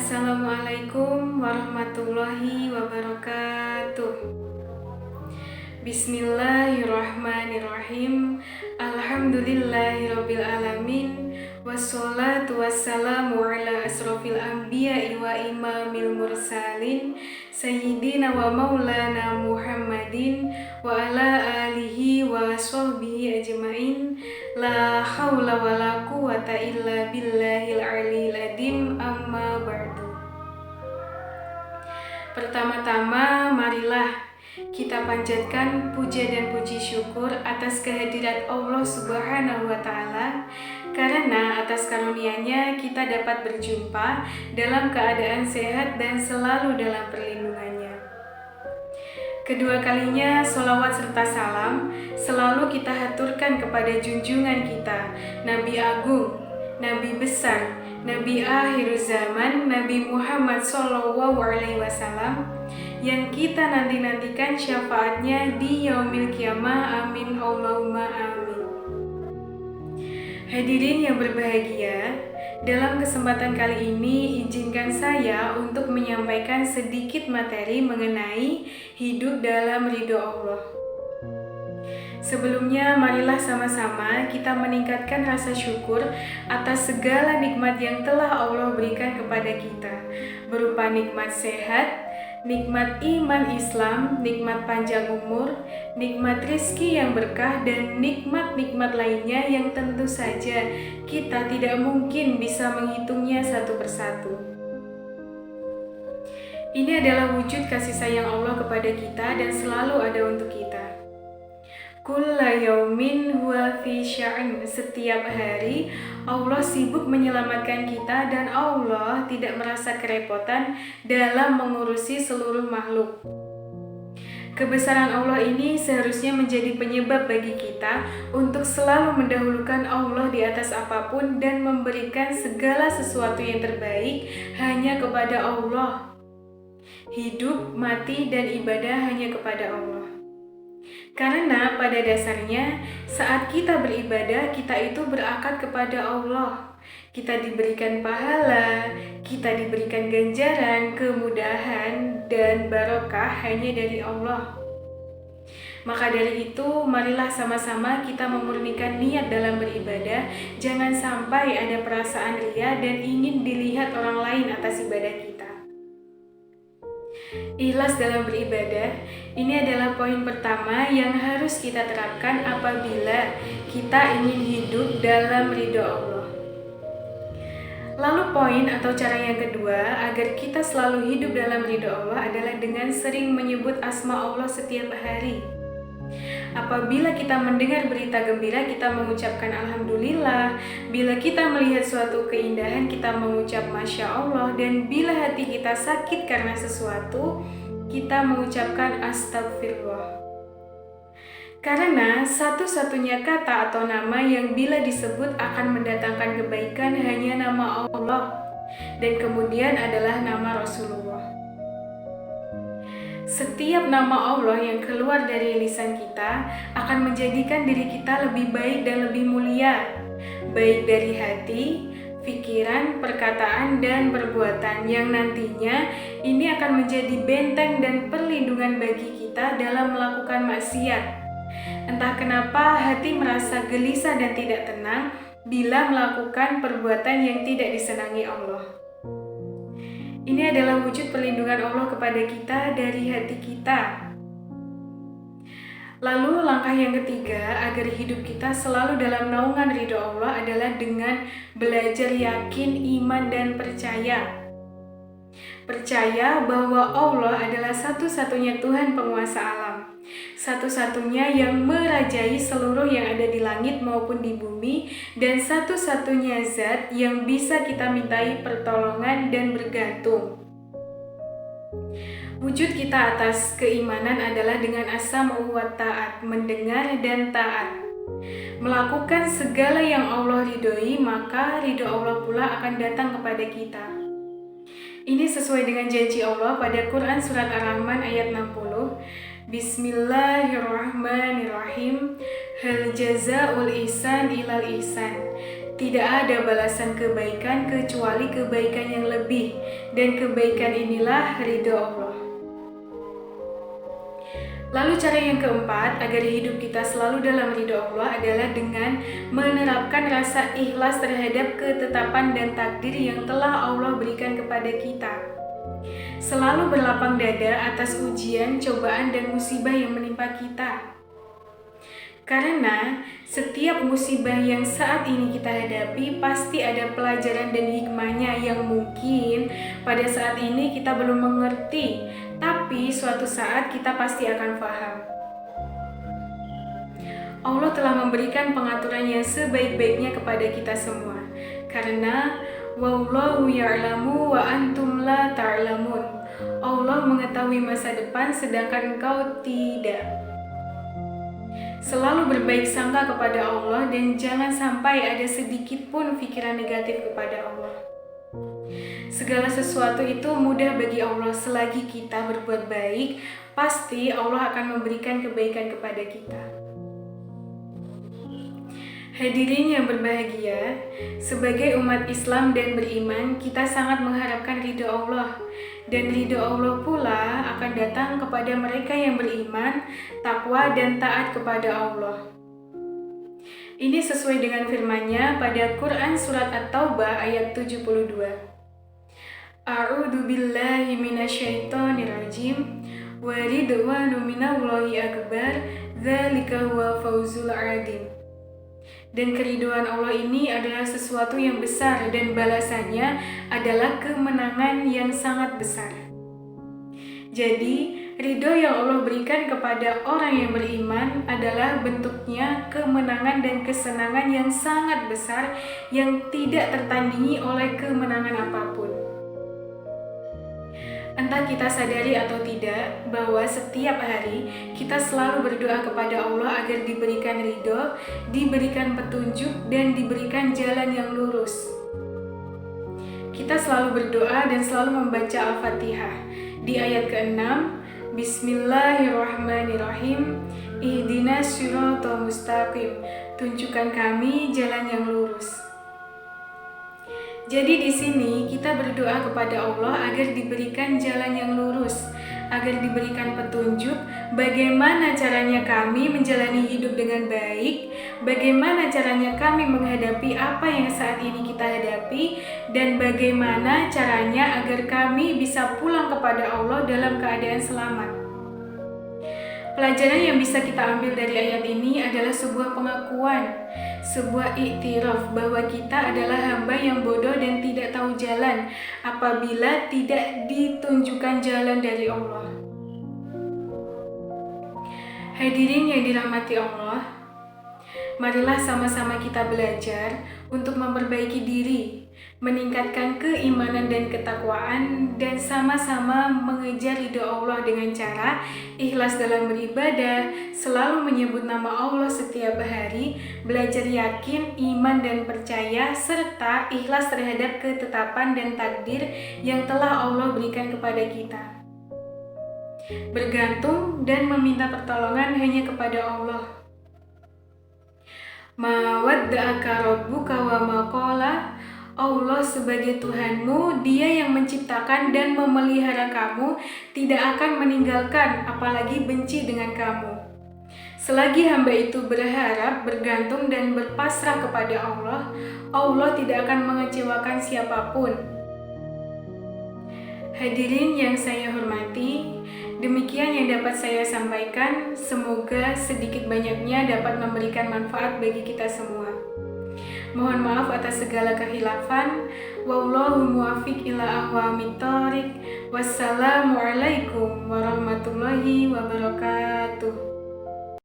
Assalamualaikum warahmatullahi wabarakatuh. Bismillahirrahmanirrahim. Alhamdulillahirabbil alamin. Wassalatu wassalamu ala asrofil anbiya'i wa imamil mursalin Sayyidina wa maulana Muhammadin wa ala alihi wa sahbihi ajma'in. La hawla wa la quwata illa billahil aliyil adim. Amma ba'du. Pertama-tama marilah kita panjatkan puja dan puji syukur atas kehadirat Allah Subhanahu wa Ta'ala, karena atas karunia-Nya kita dapat berjumpa dalam keadaan sehat dan selalu dalam perlindungannya. Kedua kalinya sholawat serta salam selalu kita haturkan kepada junjungan kita, Nabi Agung, Nabi besar, Nabi akhir zaman, Nabi Muhammad SAW, yang kita nanti-nantikan syafaatnya di yaumil qiyamah. Amin Allahumma amin. Hadirin yang berbahagia, dalam kesempatan kali ini izinkan saya untuk menyampaikan sedikit materi mengenai hidup dalam ridho Allah. Sebelumnya, marilah sama-sama kita meningkatkan rasa syukur atas segala nikmat yang telah Allah berikan kepada kita, berupa nikmat sehat, nikmat iman Islam, nikmat panjang umur, nikmat rizki yang berkah, dan nikmat-nikmat lainnya yang tentu saja kita tidak mungkin bisa menghitungnya satu persatu. Ini adalah wujud kasih sayang Allah kepada kita dan selalu ada untuk kita. Kulla yaumin huwa fi sya'in. Setiap hari Allah sibuk menyelamatkan kita dan Allah tidak merasa kerepotan dalam mengurusi seluruh makhluk. Kebesaran Allah ini seharusnya menjadi penyebab bagi kita untuk selalu mendahulukan Allah di atas apapun dan memberikan segala sesuatu yang terbaik hanya kepada Allah. Hidup, mati, dan ibadah hanya kepada Allah. Karena pada dasarnya saat kita beribadah, kita itu berakad kepada Allah. Kita diberikan pahala, kita diberikan ganjaran, kemudahan, dan barokah hanya dari Allah. Maka dari itu, marilah sama-sama kita memurnikan niat dalam beribadah. Jangan sampai ada perasaan ria dan ingin dilihat orang lain atas ibadah kita. Ikhlas dalam beribadah, ini adalah poin pertama yang harus kita terapkan apabila kita ingin hidup dalam ridho Allah. Lalu poin atau cara yang kedua agar kita selalu hidup dalam ridho Allah adalah dengan sering menyebut asma Allah setiap hari. Apabila kita mendengar berita gembira, kita mengucapkan Alhamdulillah. Bila kita melihat suatu keindahan, kita mengucap Masya Allah. Dan bila hati kita sakit karena sesuatu, kita mengucapkan Astagfirullah. Karena satu-satunya kata atau nama yang bila disebut akan mendatangkan kebaikan hanya nama Allah, dan kemudian adalah nama Rasulullah. Setiap nama Allah yang keluar dari lisan kita akan menjadikan diri kita lebih baik dan lebih mulia, baik dari hati, pikiran, perkataan, dan perbuatan, yang nantinya ini akan menjadi benteng dan perlindungan bagi kita dalam melakukan maksiat. Entah kenapa hati merasa gelisah dan tidak tenang bila melakukan perbuatan yang tidak disenangi Allah. Ini adalah wujud perlindungan Allah kepada kita dari hati kita. Lalu langkah yang ketiga agar hidup kita selalu dalam naungan ridho Allah adalah dengan belajar yakin, iman, dan percaya. Percaya bahwa Allah adalah satu-satunya Tuhan penguasa alam, satu-satunya yang merajai seluruh yang ada di langit maupun di bumi, dan satu-satunya zat yang bisa kita mintai pertolongan dan bergantung. Wujud kita atas keimanan adalah dengan as-sam'u wa ta'at, mendengar dan taat. Melakukan segala yang Allah ridhoi, maka ridho Allah pula akan datang kepada kita. Ini sesuai dengan janji Allah pada Quran Surat Ar-Rahman ayat 60. Bismillahirrahmanirrahim. Hal jazaa'ul ihsan ilal ihsan. Tidak ada balasan kebaikan kecuali kebaikan yang lebih, dan kebaikan inilah ridho Allah. Lalu cara yang keempat agar hidup kita selalu dalam ridho Allah adalah dengan menerapkan rasa ikhlas terhadap ketetapan dan takdir yang telah Allah berikan kepada kita. Selalu berlapang dada atas ujian, cobaan, dan musibah yang menimpa kita. Karena setiap musibah yang saat ini kita hadapi pasti ada pelajaran dan hikmahnya yang mungkin pada saat ini kita belum mengerti, tapi suatu saat kita pasti akan paham. Allah telah memberikan pengaturan yang sebaik-baiknya kepada kita semua. Karena wallahu ya'lamu wa antum la ta'lamun. Allah mengetahui masa depan sedangkan engkau tidak. Selalu berbaik sangka kepada Allah dan jangan sampai ada sedikit pun pikiran negatif kepada Allah. Segala sesuatu itu mudah bagi Allah selagi kita berbuat baik, pasti Allah akan memberikan kebaikan kepada kita. Hadirin yang berbahagia, sebagai umat Islam dan beriman, kita sangat mengharapkan ridho Allah. Dan ridho Allah pula akan datang kepada mereka yang beriman, takwa, dan taat kepada Allah. Ini sesuai dengan firman-Nya pada Quran Surat At-Taubah ayat 72. A'udzu billahi minasyaitonir rajim. Wa ridwanu minallahi akbar, dzalika huwal fawzul 'adzim. Dan keridhaan Allah ini adalah sesuatu yang besar dan balasannya adalah kemenangan yang sangat besar. Jadi, ridho yang Allah berikan kepada orang yang beriman adalah bentuknya kemenangan dan kesenangan yang sangat besar yang tidak tertandingi oleh kemenangan apapun. Entah kita sadari atau tidak bahwa setiap hari kita selalu berdoa kepada Allah agar diberikan ridho, diberikan petunjuk, dan diberikan jalan yang lurus. Kita selalu berdoa dan selalu membaca Al-Fatihah. Di ayat ke-6, Bismillahirrahmanirrahim, Ihdinas siratal mustaqim, tunjukkan kami jalan yang lurus. Jadi di sini kita berdoa kepada Allah agar diberikan jalan yang lurus, agar diberikan petunjuk bagaimana caranya kami menjalani hidup dengan baik, bagaimana caranya kami menghadapi apa yang saat ini kita hadapi, dan bagaimana caranya agar kami bisa pulang kepada Allah dalam keadaan selamat. Pelajaran yang bisa kita ambil dari ayat ini adalah sebuah pengakuan, sebuah iktiraf bahwa kita adalah hamba yang bodoh dan tidak tahu jalan apabila tidak ditunjukkan jalan dari Allah. Hadirin yang dirahmati Allah, marilah sama-sama kita belajar untuk memperbaiki diri, meningkatkan keimanan dan ketakwaan, dan sama-sama mengejar ridho Allah dengan cara ikhlas dalam beribadah, selalu menyebut nama Allah setiap hari, belajar yakin, iman, dan percaya, serta ikhlas terhadap ketetapan dan takdir yang telah Allah berikan kepada kita. Bergantung dan meminta pertolongan hanya kepada Allah. Ma wadda'aka rabbuka wa ma qala. Allah sebagai Tuhanmu, Dia yang menciptakan dan memelihara kamu, tidak akan meninggalkan apalagi benci dengan kamu. Selagi hamba itu berharap, bergantung, dan berpasrah kepada Allah, Allah tidak akan mengecewakan siapapun. Hadirin yang saya hormati, demikian yang dapat saya sampaikan. Semoga sedikit banyaknya dapat memberikan manfaat bagi kita semua. Mohon maaf atas segala kehilafan. Wallahu muwaffiq ila aqwamit thoriq. Wassalamualaikum warahmatullahi wabarakatuh.